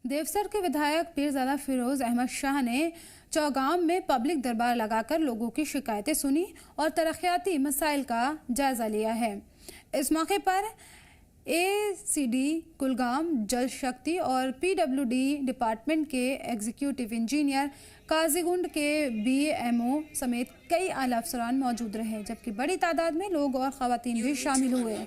देवसर के विधायक पीरजादा फिरोज अहमद शाह ने चौगाम में पब्लिक दरबार लगाकर लोगों की शिकायतें सुनी और तरक्याती मसाइल का जायजा लिया है। इस मौके पर एसीडी कुलगाम, जल शक्ति और पीडब्ल्यूडी डिपार्टमेंट के एग्जीक्यूटिव इंजीनियर, काजीगुंड के बीएमओ समेत कई आला अफसरान मौजूद रहे, जबकि बड़ी तादाद में लोग और खवातीन भी शामिल हुए।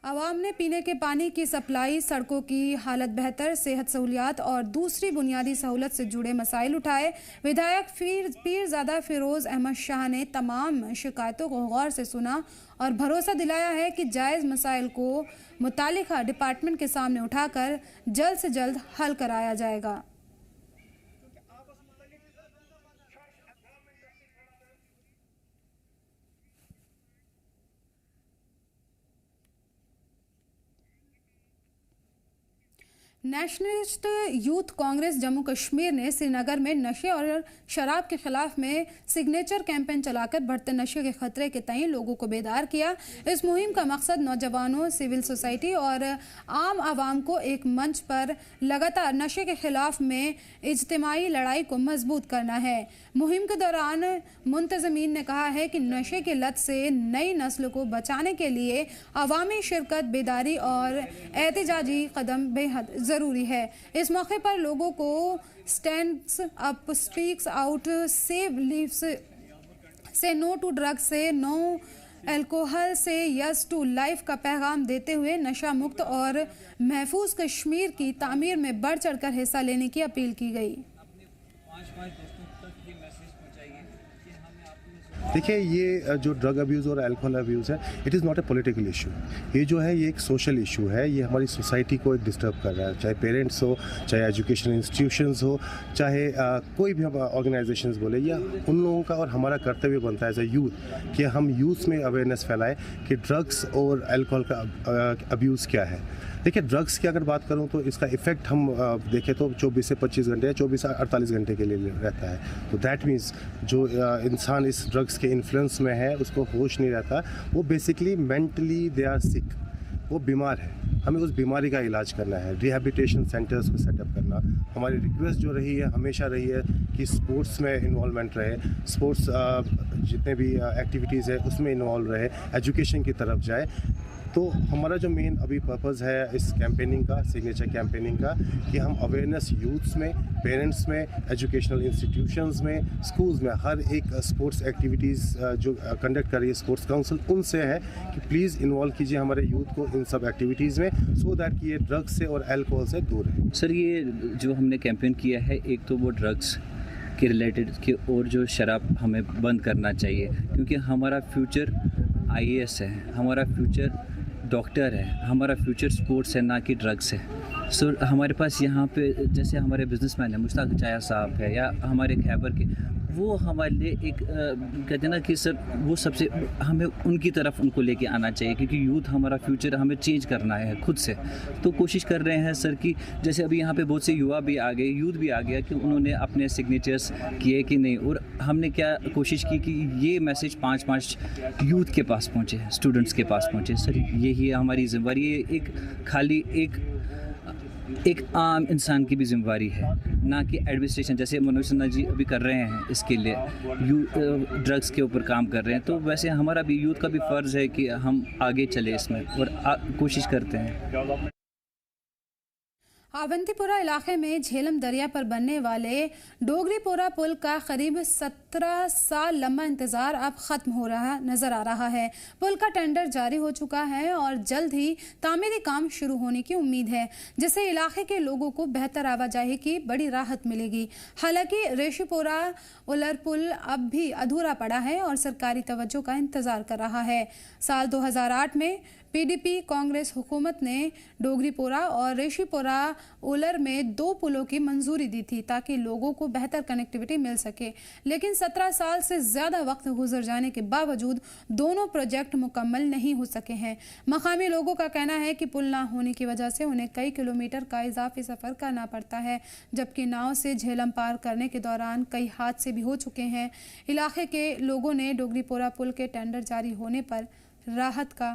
आवाम ने पीने के पानी की सप्लाई, सड़कों की हालत बेहतर, सेहत सहूलियात और दूसरी बुनियादी सहूलत से जुड़े मसाइल उठाए। विधायक पीरजादा फिरोज अहमद शाह ने तमाम शिकायतों को गौर से सुना और भरोसा दिलाया है कि जायज़ मसाइल को मुतालिका डिपार्टमेंट के सामने उठाकर जल्द से जल्द हल कराया जाएगा। नेशनलिस्ट यूथ कांग्रेस जम्मू कश्मीर ने श्रीनगर में नशे और शराब के खिलाफ में सिग्नेचर कैंपेन चलाकर बढ़ते नशे के खतरे के तय लोगों को बेदार किया। इस मुहिम का मकसद नौजवानों, सिविल सोसाइटी और आम आवाम को एक मंच पर लगातार नशे के खिलाफ में इज्तिमाई लड़ाई को मजबूत करना है। मुहिम के दौरान मुंतजमीन ने कहा है कि नशे की लत से नई नस्ल को बचाने के लिए अवामी शिरकत, बेदारी और एहतजाजी कदम बेहद ज़रूरी है। इस मौके पर लोगों को stands up, speaks out, save leaves, से नो टू ड्रग्स, से नो अल्कोहल, से यस टू लाइफ का पैगाम देते हुए नशा मुक्त और महफूज कश्मीर की तामीर में बढ़ चढ़कर हिस्सा लेने की अपील की गई। देखिए, ये जो ड्रग अब्यूज़ और अल्कोहल अब्यूज़ है, it is not a political issue. ये जो है, ये एक सोशल इशू है। ये हमारी सोसाइटी को डिस्टर्ब कर रहा है, चाहे पेरेंट्स हो, चाहे एजुकेशन इंस्टीट्यूशंस हो, चाहे कोई भी हम ऑर्गेनाइजेशंस बोले, या उन लोगों का और हमारा कर्तव्य बनता है एज ए यूथ कि हम यूथ में अवेयरनेस फैलाएं कि ड्रग्स और अल्कोहल का अब्यूज़ क्या है। देखिए, ड्रग्स की अगर बात करूं तो इसका इफ़ेक्ट हम देखें तो 24 से 25 घंटे या 24 से 48 घंटे के लिए रहता है। तो दैट मीन्स जो इंसान इस ड्रग्स के इन्फ्लुएंस में है, उसको होश नहीं रहता, वो basically mentally they are sick, वो बीमार है। हमें उस बीमारी का इलाज करना है, रिहैबिलिटेशन सेंटर्स को सेटअप करना। हमारी रिक्वेस्ट जो रही है, हमेशा रही है कि स्पोर्ट्स में इन्वॉल्वमेंट रहे, स्पोर्ट्स जितने भी एक्टिविटीज़ है उसमें इन्वॉल्व रहे, एजुकेशन की तरफ जाए। तो हमारा जो मेन अभी पर्पज़ है इस कैंपेनिंग का, सिग्नेचर कैंपेनिंग का, कि हम अवेयरनेस यूथ्स में, पेरेंट्स में, एजुकेशनल इंस्टीट्यूशंस में, स्कूल्स में, हर एक स्पोर्ट्स एक्टिविटीज़ जो कंडक्ट कर रही है स्पोर्ट्स काउंसिल, उनसे है कि प्लीज़ इन्वॉल्व कीजिए हमारे यूथ को इन सब एक्टिविटीज़ में, सो दैट कि ये ड्रग्स से और अल्कोहल से दूर है। सर, ये जो हमने कैंपेन किया है, एक तो वो ड्रग्स के रिलेटेड कि और जो शराब हमें बंद करना चाहिए, क्योंकि हमारा फ्यूचर आईएएस है, हमारा फ्यूचर डॉक्टर है, हमारा फ्यूचर स्पोर्ट्स है, ना कि ड्रग्स है। सो हमारे पास यहाँ पे जैसे हमारे बिजनेसमैन है, मुश्ताक चाया साहब है, या हमारे खैबर के, वो हमारे लिए एक कहते हैं ना कि सर, वो सबसे हमें उनकी तरफ उनको लेके आना चाहिए, क्योंकि यूथ हमारा फ्यूचर, हमें चेंज करना है खुद से। तो कोशिश कर रहे हैं सर कि जैसे अभी यहाँ पे बहुत से युवा भी आ गए, यूथ भी आ गया कि उन्होंने अपने सिग्नेचर्स किए कि नहीं, और हमने क्या कोशिश की कि ये मैसेज 5-5 यूथ के पास पहुँचे, स्टूडेंट्स के पास पहुँचे। सर, यही है हमारी जिम्मेवारी। ये एक खाली एक आम इंसान की भी जिम्मेवारी है, ना कि एडमिनिस्ट्रेशन, जैसे मनोज सिन्हा जी अभी कर रहे हैं इसके लिए, ड्रग्स के ऊपर काम कर रहे हैं। तो वैसे हमारा भी यूथ का भी फ़र्ज़ है कि हम आगे चले इसमें, और कोशिश करते हैं। अवंतीपुरा इलाके में झेलम दरिया पर बनने वाले डोगरीपोरा पुल का करीब 17 साल लंबा इंतज़ार अब ख़त्म हो रहा नज़र आ रहा है। पुल का टेंडर जारी हो चुका है और जल्द ही तामीरी काम शुरू होने की उम्मीद है, जिससे इलाके के लोगों को बेहतर आवाजाही की बड़ी राहत मिलेगी। हालांकि रेशीपोरा उलर पुल अब भी अधूरा पड़ा है और सरकारी तवज्जो का इंतज़ार कर रहा है। साल 2008 में पीडीपी कांग्रेस हुकूमत ने डोगरीपोरा और रेशीपोरा उलर में 2 पुलों की मंजूरी दी थी ताकि लोगों को बेहतर कनेक्टिविटी मिल सके, लेकिन 17 साल से ज़्यादा वक्त गुजर जाने के बावजूद दोनों प्रोजेक्ट मुकम्मल नहीं हो सके हैं। मकामी लोगों का कहना है कि पुल ना होने की वजह से उन्हें कई किलोमीटर का इजाफी सफ़र करना पड़ता है, जबकि नाव से झेलम पार करने के दौरान कई हादसे भी हो चुके हैं। इलाके के लोगों ने डोगरीपोरा पुल के टेंडर जारी होने पर राहत का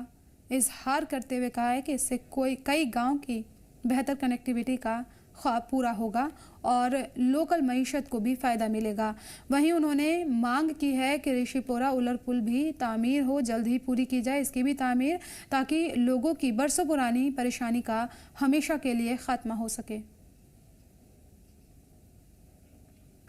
इजहार करते हुए कहा है कि इससे कई गांव की बेहतर कनेक्टिविटी का ख्वाब पूरा होगा और लोकल मईशत को भी फ़ायदा मिलेगा। वहीं उन्होंने मांग की है कि ऋषिपुरा उलर पुल भी तामीर हो, जल्द ही पूरी की जाए इसकी भी तामीर, ताकि लोगों की बरसों पुरानी परेशानी का हमेशा के लिए ख़त्मा हो सके।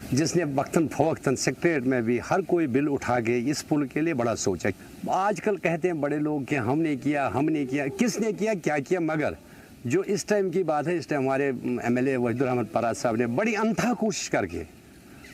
जिसने वक्तन फ़वक्तन सेक्रेटरीट में भी हर कोई बिल उठा के इस पुल के लिए बड़ा सोचा। आजकल कहते हैं बड़े लोग कि हमने किया, किसने किया, क्या किया, मगर जो इस टाइम की बात है, इस टाइम हमारे MLA वहीदुर रहमत पराज साहब ने बड़ी अनथा कोशिश करके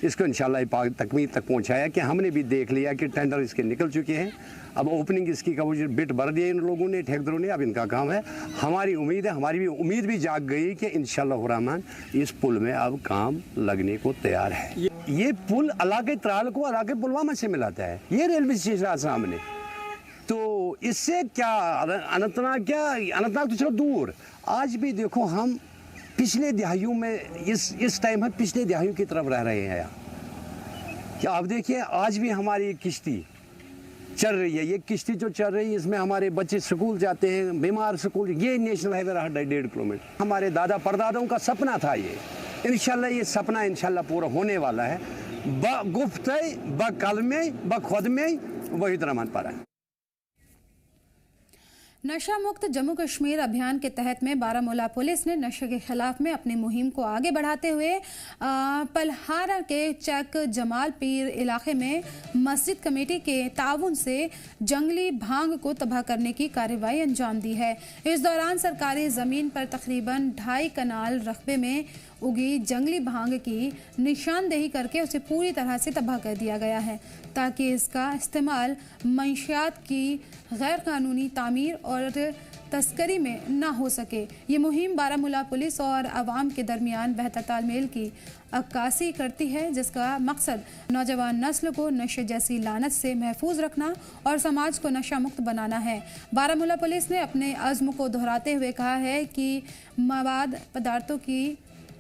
इसको इंशाल्लाह तकमील तक पहुंचाया कि हमने भी देख लिया कि टेंडर इसके निकल चुके हैं। अब ओपनिंग इसकी का वो जो बिट भर दिया इन लोगों ने, ठेकेदारों ने, अब इनका काम है। हमारी उम्मीद है, हमारी भी उम्मीद भी जाग गई कि इंशाल्लाह रहमान इस पुल में अब काम लगने को तैयार है। ये पुल इलाके त्राल को इलाके पुलवामा से मिलाता है, ये रेलवे स्टेशन सामने। तो इससे क्या अनंतनाग तो चलो दूर, आज भी देखो हम पिछले दिहाइयों में इस टाइम हम पिछले दिहाइयों की तरफ रह रहे हैं यहाँ। क्या आप देखिए आज भी हमारी किश्ती चल रही है, ये किश्ती जो चल रही है इसमें हमारे बच्चे स्कूल जाते हैं, बीमार स्कूल, ये नेशनल हाईवे रहा 1.5 किलोमीटर। हमारे दादा परदादाओं का सपना था ये, इंशाल्लाह ये सपना इंशाल्लाह पूरा होने वाला है। गुफ्ते ब कलमे ब खुद में वही रहमान पर है। नशा मुक्त जम्मू कश्मीर अभियान के तहत में बारामूला पुलिस ने नशे के खिलाफ में अपनी मुहिम को आगे बढ़ाते हुए पलहारा के चक जमाल पीर इलाके में मस्जिद कमेटी के ताउन से जंगली भांग को तबाह करने की कार्रवाई अंजाम दी है। इस दौरान सरकारी ज़मीन पर तकरीबन 2.5 कनाल रकबे में उगी जंगली भांग की निशानदेही करके उसे पूरी तरह से तबाह कर दिया गया है, ताकि इसका इस्तेमाल मंशियात की गैर कानूनी तामीर और तस्करी में ना हो सके। ये मुहिम बारामूला पुलिस और आवाम के दरमियान बेहतर तालमेल की अक्कासी करती है, जिसका मकसद नौजवान नस्ल को नशे जैसी लानत से महफूज रखना और समाज को नशा मुक्त बनाना है। बारामूला पुलिस ने अपने अज़्म को दोहराते हुए कहा है कि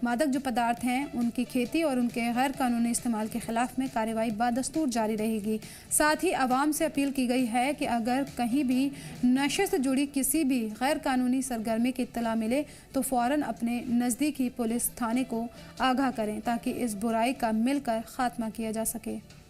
मादक जो पदार्थ हैं उनकी खेती और उनके गैर कानूनी इस्तेमाल के खिलाफ में कार्रवाई बादस्तूर जारी रहेगी। साथ ही आवाम से अपील की गई है कि अगर कहीं भी नशे से जुड़ी किसी भी गैर कानूनी सरगर्मी की इत्तला मिले तो फ़ौरन अपने नज़दीकी पुलिस थाने को आगाह करें, ताकि इस बुराई का मिलकर खात्मा किया जा सके।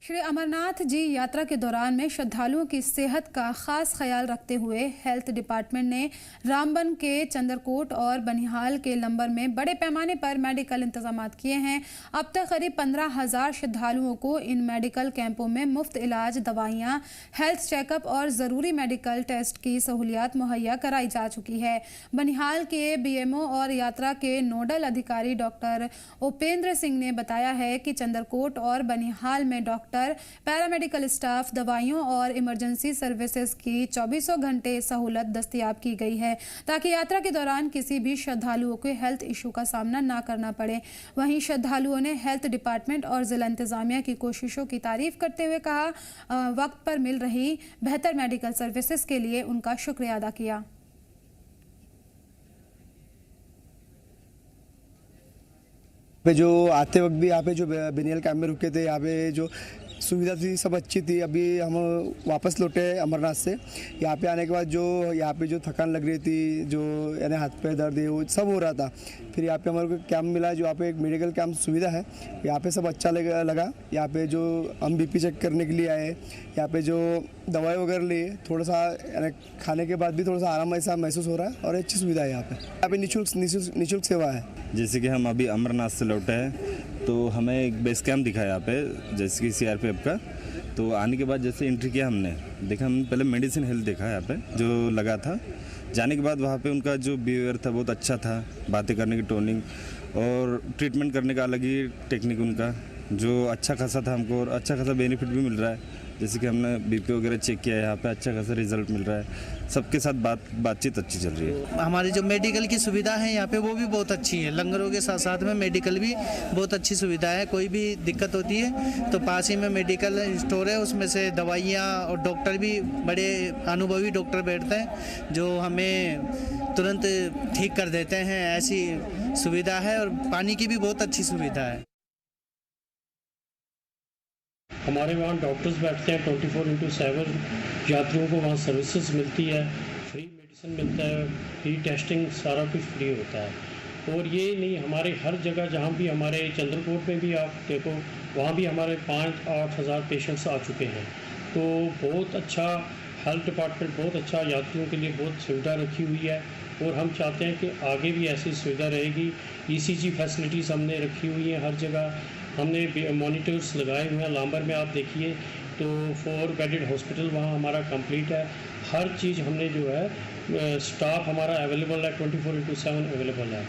श्री अमरनाथ जी यात्रा के दौरान में श्रद्धालुओं की सेहत का खास ख्याल रखते हुए हेल्थ डिपार्टमेंट ने रामबन के चंदरकोट और बनिहाल के लंबर में बड़े पैमाने पर मेडिकल इंतजाम किए हैं। अब तक करीब 15,000 श्रद्धालुओं को इन मेडिकल कैंपों में मुफ्त इलाज, दवाइयाँ, हेल्थ चेकअप और ज़रूरी मेडिकल टेस्ट की सहूलियात मुहैया कराई जा चुकी है। बनिहाल के BMO और यात्रा के नोडल अधिकारी डॉक्टर उपेंद्र सिंह ने बताया है कि चंदरकोट और बनिहाल में डॉक्टर, पैरामेडिकल स्टाफ, दवाइयों और इमरजेंसी सर्विसेज की 24 घंटे सहूलत दस्तयाब की गई है, ताकि यात्रा के दौरान किसी भी श्रद्धालुओं को हेल्थ इशू का सामना ना करना पड़े। वहीं श्रद्धालुओं ने हेल्थ डिपार्टमेंट और जिला इंतजामिया की कोशिशों की तारीफ करते हुए कहा, वक्त पर मिल रही बेहतर मेडिकल सर्विसेज के लिए उनका शुक्रिया अदा किया। पे जो आते वक्त भी यहाँ पे जो बनियाल कैंप में रुके थे, यहाँ पे जो सुविधा थी सब अच्छी थी। अभी हम वापस लौटे अमरनाथ से, यहाँ पे आने के बाद जो यहाँ पे जो थकान लग रही थी, जो यानी हाथ पैर दर्द है, वो सब हो रहा था। फिर यहाँ पे हमारे को कैंप मिला, जो यहाँ पे एक मेडिकल कैंप सुविधा है, यहाँ पे सब अच्छा लगा। यहाँ पे जो हम BP चेक करने के लिए आए, यहाँ पे जो दवाई वगैरह लिए, थोड़ा सा यानी खाने के बाद भी थोड़ा सा आराम ऐसा महसूस हो रहा है और अच्छी सुविधा है यहाँ पे निःशुल्क सेवा है। जैसे कि हम अभी अमरनाथ से लौटे हैं तो हमें एक बेस कैंप दिखा यहाँ पे, जैसे कि CRPF का। तो आने के बाद जैसे एंट्री किया हमने देखा, हमने पहले मेडिसिन हेल्थ देखा यहाँ पे जो लगा था। जाने के बाद वहाँ पे उनका जो बिहेवियर था बहुत अच्छा था, बातें करने की टोनिंग और ट्रीटमेंट करने का अलग ही टेक्निक उनका जो अच्छा खासा था हमको, और अच्छा खासा बेनिफिट भी मिल रहा है। जैसे कि हमने BP वगैरह चेक किया है, यहाँ पे अच्छा खासा रिजल्ट मिल रहा है। सबके साथ बातचीत अच्छी चल रही है। हमारी जो मेडिकल की सुविधा है यहाँ पे वो भी बहुत अच्छी है। लंगरों के साथ साथ में मेडिकल भी बहुत अच्छी सुविधा है। कोई भी दिक्कत होती है तो पास ही में मेडिकल स्टोर है, उसमें से दवाइयाँ और डॉक्टर भी बड़े अनुभवी डॉक्टर बैठते हैं जो हमें तुरंत ठीक कर देते हैं, ऐसी सुविधा है। और पानी की भी बहुत अच्छी सुविधा है। हमारे वहाँ डॉक्टर्स बैठते हैं 24/7, यात्रियों को वहाँ सर्विसेज मिलती है, फ्री मेडिसिन मिलता है, फ्री टेस्टिंग, सारा कुछ फ्री होता है। और ये नहीं, हमारे हर जगह जहाँ भी, हमारे चंद्रकोट में भी आप देखो, वहाँ भी हमारे 5-8 हज़ार पेशेंट्स आ चुके हैं। तो बहुत अच्छा हेल्थ डिपार्टमेंट, बहुत अच्छा, यात्रियों के लिए बहुत सुविधा रखी हुई है। और हम चाहते हैं कि आगे भी ऐसी सुविधा रहेगी। ECG फैसिलिटीज़ हमने रखी हुई हैं हर जगह, हमने मॉनिटर्स लगाए हुए हैं। लांबर में आप देखिए तो 4 बेडेड हॉस्पिटल वहाँ हमारा कंप्लीट है। हर चीज़ हमने जो है, स्टाफ हमारा अवेलेबल है, 24/7 अवेलेबल है।